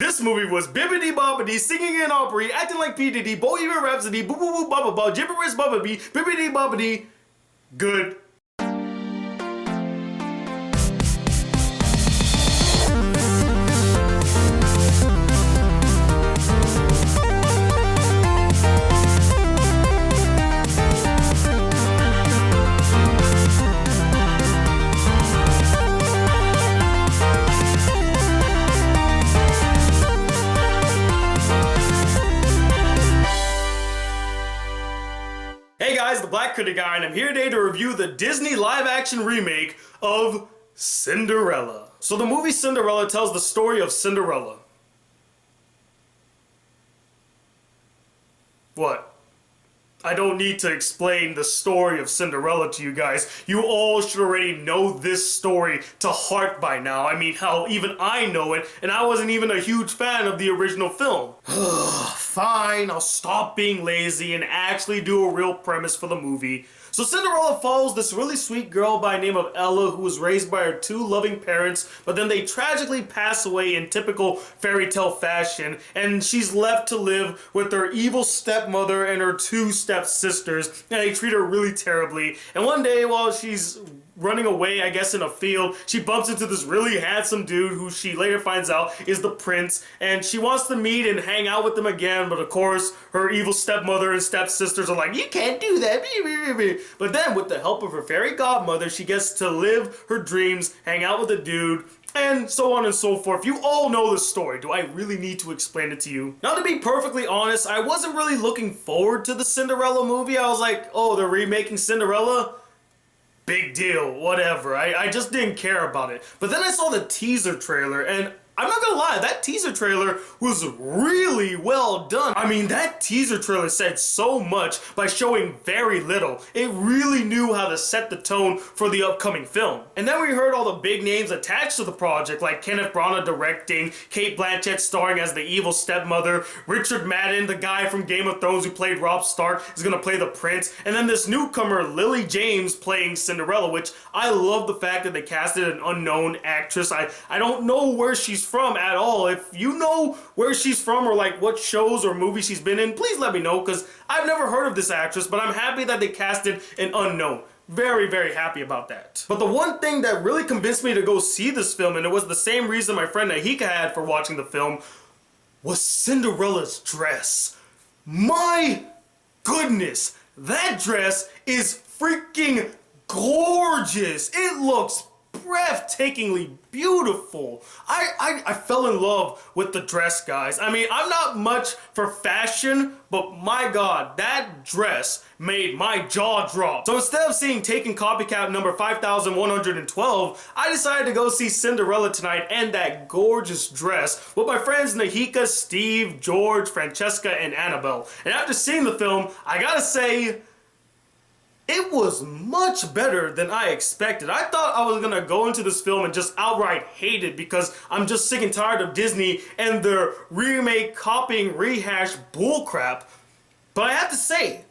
This movie was Bibbity Bobbity, singing in opera, acting like P. Diddy, Bohemian Rhapsody, boo boo boo baba ba, gibberish baba bee, Bibbity Bobbity, good. Hey guys, the Black Critic Guy, and I'm here today to review the Disney live-action remake of Cinderella. So the movie Cinderella tells the story of Cinderella. What? I don't need to explain the story of Cinderella to you guys. You all should already know this story to heart by now. I mean, hell, even I know it, and I wasn't even a huge fan of the original film. Fine, I'll stop being lazy and actually do a real premise for the movie. So Cinderella follows this really sweet girl by the name of Ella, who was raised by her two loving parents, but then they tragically pass away in typical fairy tale fashion, and she's left to live with her evil stepmother and her two stepsisters, and they treat her really terribly. And one day, while she's running away, I guess in a field, she bumps into this really handsome dude who she later finds out is the prince, and she wants to meet and hang out with him again, but of course her evil stepmother and stepsisters are like, you can't do that. But then with the help of her fairy godmother, she gets to live her dreams, hang out with the dude, and so on and so forth. You all know the story. Do I really need to explain it to you? Now, to be perfectly honest, I wasn't really looking forward to the Cinderella movie. I was like, oh, they're remaking Cinderella? Big deal, whatever. I just didn't care about it. But then I saw the teaser trailer, and I'm not gonna lie, that teaser trailer was really well done. I mean, that teaser trailer said so much by showing very little. It really knew how to set the tone for the upcoming film. And then we heard all the big names attached to the project, like Kenneth Branagh directing, Cate Blanchett starring as the evil stepmother, Richard Madden, the guy from Game of Thrones who played Robb Stark, is gonna play the prince, and then this newcomer, Lily James, playing Cinderella, which I love the fact that they casted an unknown actress. I don't know where she's from at all. If you know where she's from or like what shows or movies she's been in, please let me know, because I've never heard of this actress, but I'm happy that they casted an unknown. Very, very happy about that. But the one thing that really convinced me to go see this film, and it was the same reason my friend Nahika had for watching the film, was Cinderella's dress. My goodness, that dress is freaking gorgeous. It looks breathtakingly beautiful. I fell in love with the dress, guys. I mean, I'm not much for fashion, but my god, that dress made my jaw drop. So instead of seeing Taken Copycat number 5112, I decided to go see Cinderella tonight and that gorgeous dress with my friends Nahika, Steve, George, Francesca, and Annabelle. And after seeing the film, I gotta say, it was much better than I expected. I thought I was gonna go into this film and just outright hate it because I'm just sick and tired of Disney and their remake, copying, rehash bullcrap. But I have to say,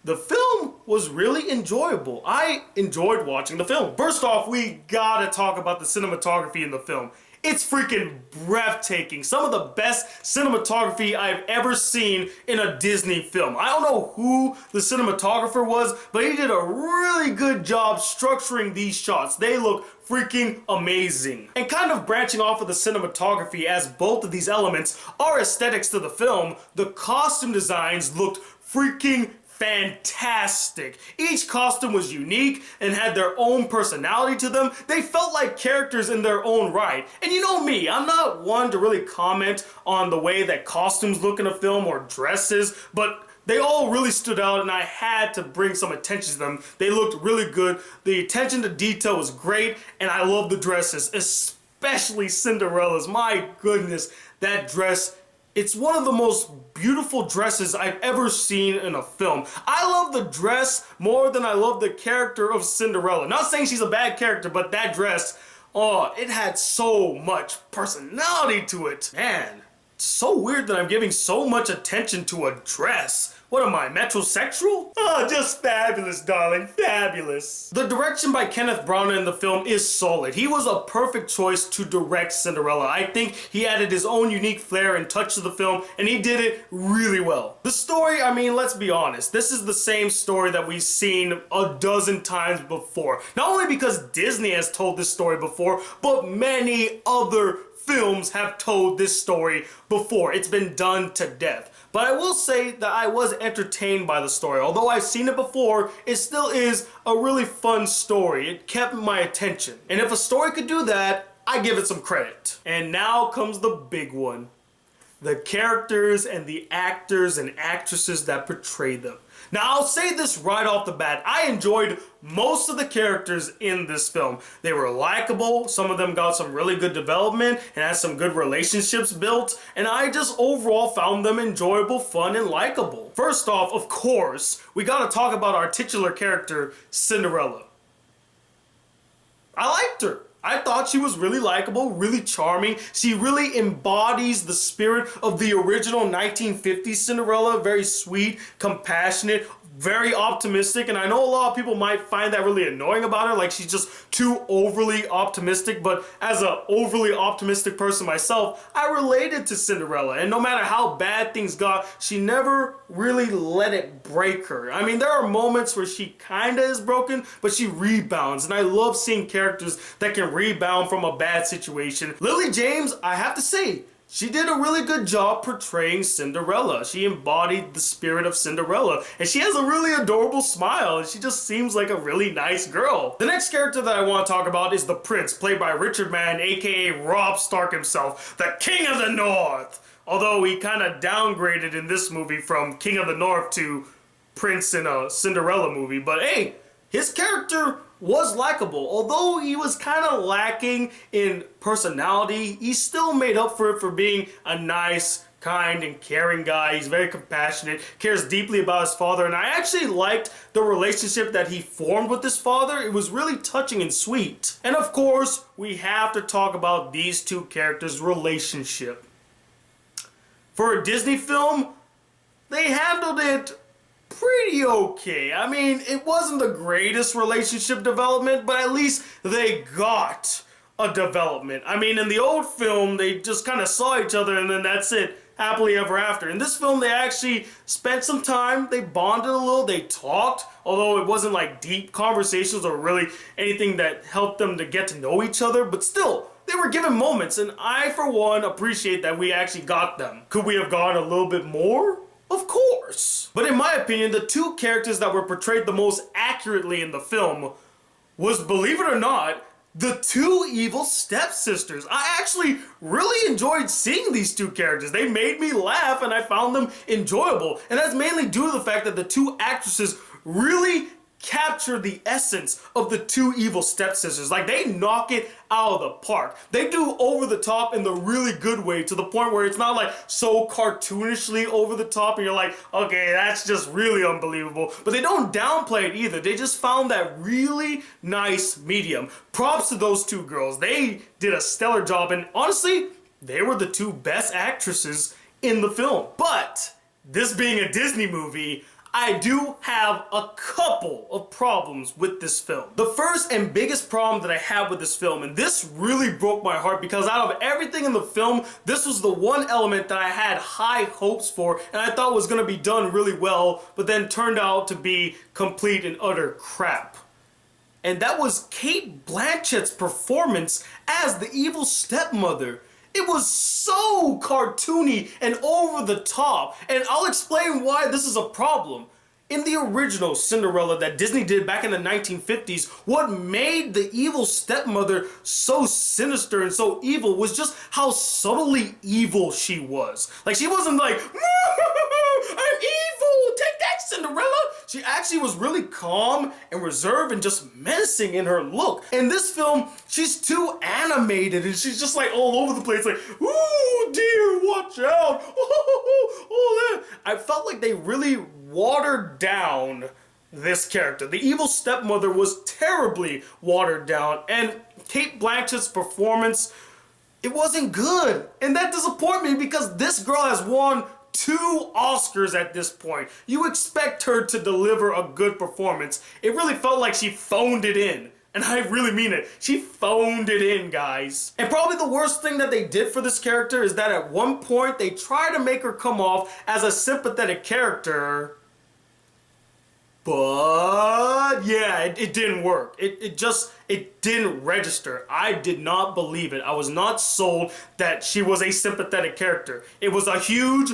the film was really enjoyable. I enjoyed watching the film. First off, we gotta talk about the cinematography in the film. It's freaking breathtaking. Some of the best cinematography I've ever seen in a Disney film. I don't know who the cinematographer was, but he did a really good job structuring these shots. They look freaking amazing. And kind of branching off of the cinematography, as both of these elements are aesthetics to the film, the costume designs looked freaking fantastic. Each costume was unique and had their own personality to them. They felt like characters in their own right. And you know me, I'm not one to really comment on the way that costumes look in a film or dresses, but they all really stood out and I had to bring some attention to them. They looked really good. The attention to detail was great, and I love the dresses, especially Cinderella's. My goodness, that dress, it's one of the most beautiful dresses I've ever seen in a film. I love the dress more than I love the character of Cinderella. Not saying she's a bad character, but that dress, oh, it had so much personality to it. Man, so weird that I'm giving so much attention to a dress. What am I, metrosexual? Oh, just fabulous, darling, fabulous. The direction by Kenneth Branagh in the film is solid. He was a perfect choice to direct Cinderella. I think he added his own unique flair and touch to the film, and he did it really well. The story, I mean, let's be honest, this is the same story that we've seen a dozen times before. Not only because Disney has told this story before, but many other films have told this story before. It's been done to death. But I will say that I was entertained by the story. Although I've seen it before, it still is a really fun story. It kept my attention. And if a story could do that, I give it some credit. And now comes the big one. The characters and the actors and actresses that portray them. Now, I'll say this right off the bat. I enjoyed most of the characters in this film. They were likable. Some of them got some really good development and had some good relationships built. And I just overall found them enjoyable, fun, and likable. First off, of course, we gotta talk about our titular character, Cinderella. I liked her. I thought she was really likable, really charming. She really embodies the spirit of the original 1950s Cinderella. Very sweet, compassionate, very optimistic. And I know a lot of people might find that really annoying about her, like she's just too overly optimistic. But as an overly optimistic person myself, I related to Cinderella. And no matter how bad things got, she never really let it break her. I mean, there are moments where she kinda is broken, but she rebounds. And I love seeing characters that can rebound from a bad situation. Lily James, I have to say, she did a really good job portraying Cinderella. She embodied the spirit of Cinderella. And she has a really adorable smile. And she just seems like a really nice girl. The next character that I want to talk about is the Prince, played by Richard Madden, aka Robb Stark himself, the King of the North. Although he kind of downgraded in this movie from King of the North to Prince in a Cinderella movie. But hey, his character was likable. Although he was kind of lacking in personality, he still made up for it for being a nice, kind, and caring guy. He's very compassionate, cares deeply about his father, and I actually liked the relationship that he formed with his father. It was really touching and sweet. And of course, we have to talk about these two characters' relationship. For a Disney film, they handled it pretty okay. I mean, it wasn't the greatest relationship development, but at least they got a development. I mean, in the old film, they just kind of saw each other and then that's it. Happily ever after. In this film, they actually spent some time, they bonded a little, they talked, although it wasn't like deep conversations or really anything that helped them to get to know each other, but still, they were given moments, and I, for one, appreciate that we actually got them. Could we have gone a little bit more? Of course. But in my opinion, the two characters that were portrayed the most accurately in the film was, believe it or not, the two evil stepsisters. I actually really enjoyed seeing these two characters. They made me laugh and I found them enjoyable. And that's mainly due to the fact that the two actresses really capture the essence of the two evil stepsisters. Like, they knock it out of the park. They do over the top in the really good way, to the point where it's not like so cartoonishly over the top and you're like, okay, that's just really unbelievable. But they don't downplay it either. They just found that really nice medium. Props to those two girls. They did a stellar job, and honestly, they were the two best actresses in the film. But this being a Disney movie, I do have a couple of problems with this film. The first and biggest problem that I have with this film, and this really broke my heart because out of everything in the film, this was the one element that I had high hopes for and I thought was going to be done really well, but then turned out to be complete and utter crap. And that was Cate Blanchett's performance as the evil stepmother. It was so cartoony and over the top, and I'll explain why this is a problem. In the original Cinderella that Disney did back in the 1950s, what made the evil stepmother so sinister and so evil was just how subtly evil she was. Like, she wasn't like, I'm evil, take that, Cinderella. She actually was really calm and reserved and just menacing in her look. In this film, she's too animated and she's just like all over the place, like, ooh, dear, watch out. Oh, I felt like they really watered down this character. The evil stepmother was terribly watered down, and Cate Blanchett's performance it wasn't good. And that disappointed me because this girl has won 2 Oscars at this point. You expect her to deliver a good performance. It really felt like she phoned it in. And I really mean it. She phoned it in, guys. And probably the worst thing that they did for this character is that at one point they tried to make her come off as a sympathetic character. But yeah, it didn't work. It didn't register. I did not believe it. I was not sold that she was a sympathetic character. It was a huge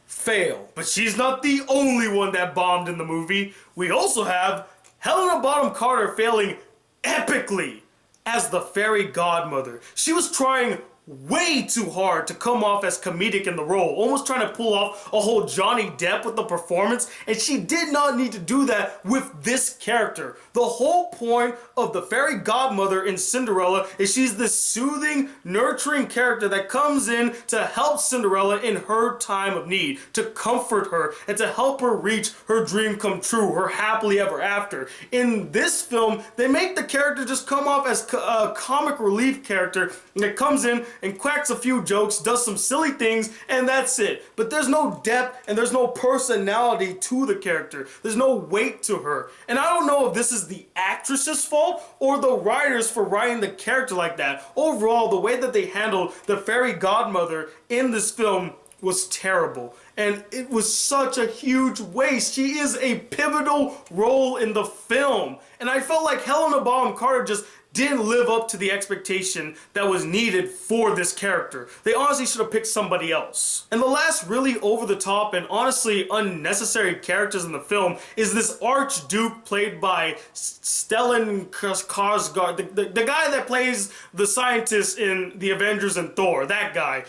fail. But she's not the only one that bombed in the movie. We also have Helena Bonham Carter failing epically as the fairy godmother. She was trying way too hard to come off as comedic in the role, almost trying to pull off a whole Johnny Depp with the performance, and she did not need to do that with this character. The whole point of the fairy godmother in Cinderella is she's this soothing, nurturing character that comes in to help Cinderella in her time of need, to comfort her, and to help her reach her dream come true, her happily ever after. In this film, they make the character just come off as a comic relief character that comes in and quacks a few jokes, does some silly things, and that's it. But there's no depth and there's no personality to the character. There's no weight to her. And I don't know if this is the actress's fault or the writers for writing the character like that. Overall, the way that they handled the fairy godmother in this film was terrible. And it was such a huge waste. She is a pivotal role in the film. And I felt like Helena Bonham Carter just didn't live up to the expectation that was needed for this character. They honestly should have picked somebody else. And the last really over-the-top and honestly unnecessary characters in the film is this Archduke played by Stellan Skarsgård, the guy that plays the scientist in The Avengers and Thor, that guy.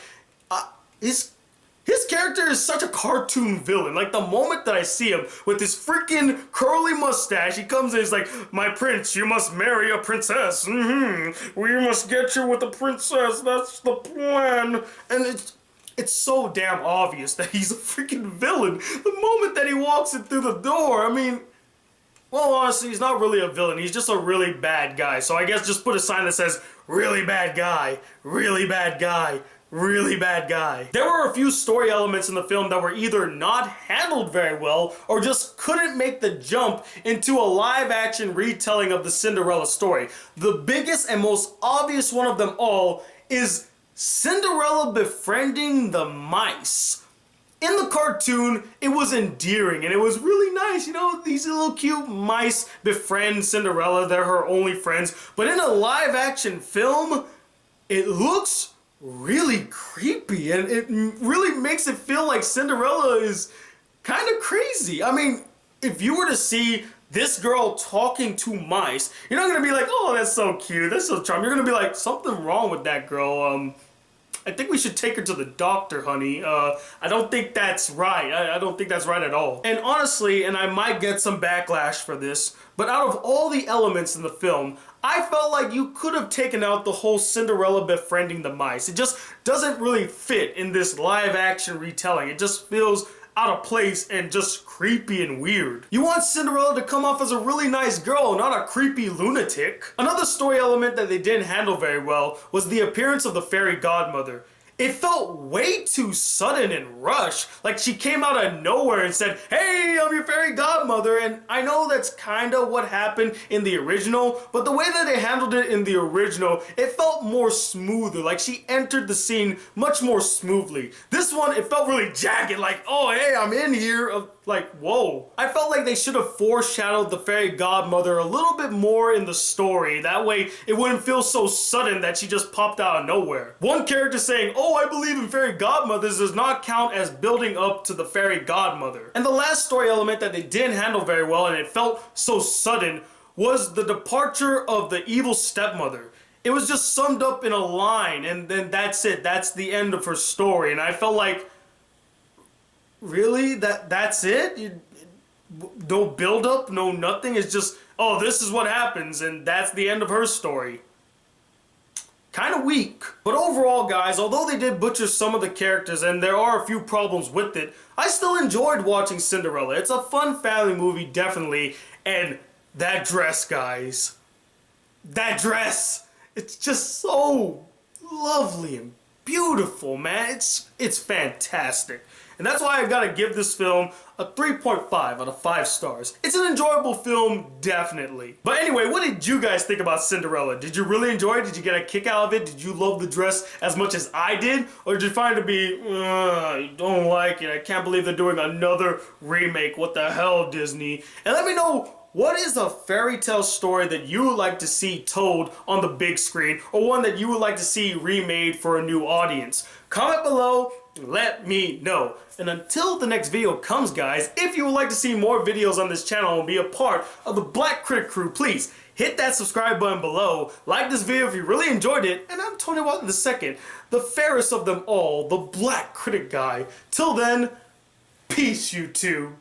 His character is such a cartoon villain. Like, the moment that I see him with his freaking curly mustache, he comes in, he's like, "My prince, you must marry a princess. We must get you with a princess. That's the plan." And it's so damn obvious that he's a freaking villain. The moment that he walks in through the door, I mean, well, honestly, he's not really a villain. He's just a really bad guy. So I guess just put a sign that says, "Really bad guy, really bad guy, really bad guy." There were a few story elements in the film that were either not handled very well or just couldn't make the jump into a live action retelling of the Cinderella story. The biggest and most obvious one of them all is Cinderella befriending the mice. In the cartoon, it was endearing and it was really nice. You know, these little cute mice befriend Cinderella. They're her only friends. But in a live action film, it looks really creepy and it really makes it feel like Cinderella is kind of crazy. I mean, if you were to see this girl talking to mice, you're not gonna be like, "Oh, that's so cute, that's so charming." You're gonna be like, "Something wrong with that girl. I think we should take her to the doctor, honey. I don't think that's right. I don't think that's right at all." And honestly, and I might get some backlash for this, but out of all the elements in the film, I felt like you could have taken out the whole Cinderella befriending the mice. It just doesn't really fit in this live action retelling. It just feels out of place and just creepy and weird. You want Cinderella to come off as a really nice girl, not a creepy lunatic. Another story element that they didn't handle very well was the appearance of the fairy godmother. It felt way too sudden and rushed. Like she came out of nowhere and said, "Hey, I'm your fairy godmother." And I know that's kind of what happened in the original, but the way that they handled it in the original, it felt more smoother. Like she entered the scene much more smoothly. This one, it felt really jagged, like, "Oh, hey, I'm in here." Like, whoa. I felt like they should have foreshadowed the fairy godmother a little bit more in the story. That way, it wouldn't feel so sudden that she just popped out of nowhere. One character saying, "Oh, I believe in fairy godmothers," does not count as building up to the fairy godmother. And the last story element that they didn't handle very well, and it felt so sudden, was the departure of the evil stepmother. It was just summed up in a line, and then that's it. That's the end of her story. And I felt like, really? That's it? No build up, no nothing? It's just, oh, this is what happens, and that's the end of her story. Kind of weak. But overall, guys, although they did butcher some of the characters and there are a few problems with it, I still enjoyed watching Cinderella. It's a fun family movie, definitely. And that dress, guys. That dress! It's just so lovely and beautiful, man. It's fantastic. And that's why I gotta give this film a 3.5 out of 5 stars. It's an enjoyable film, definitely. But anyway, what did you guys think about Cinderella? Did you really enjoy it? Did you get a kick out of it? Did you love the dress as much as I did? Or did you find it to be, I don't like it, I can't believe they're doing another remake, what the hell, Disney? And let me know, what is a fairy tale story that you would like to see told on the big screen, or one that you would like to see remade for a new audience? Comment below, let me know. And until the next video comes, guys, if you would like to see more videos on this channel and be a part of the Black Critic crew, please hit that subscribe button below, like this video if you really enjoyed it, and I'm Tony Watson II, the fairest of them all, the Black Critic Guy. Till then, peace, you two.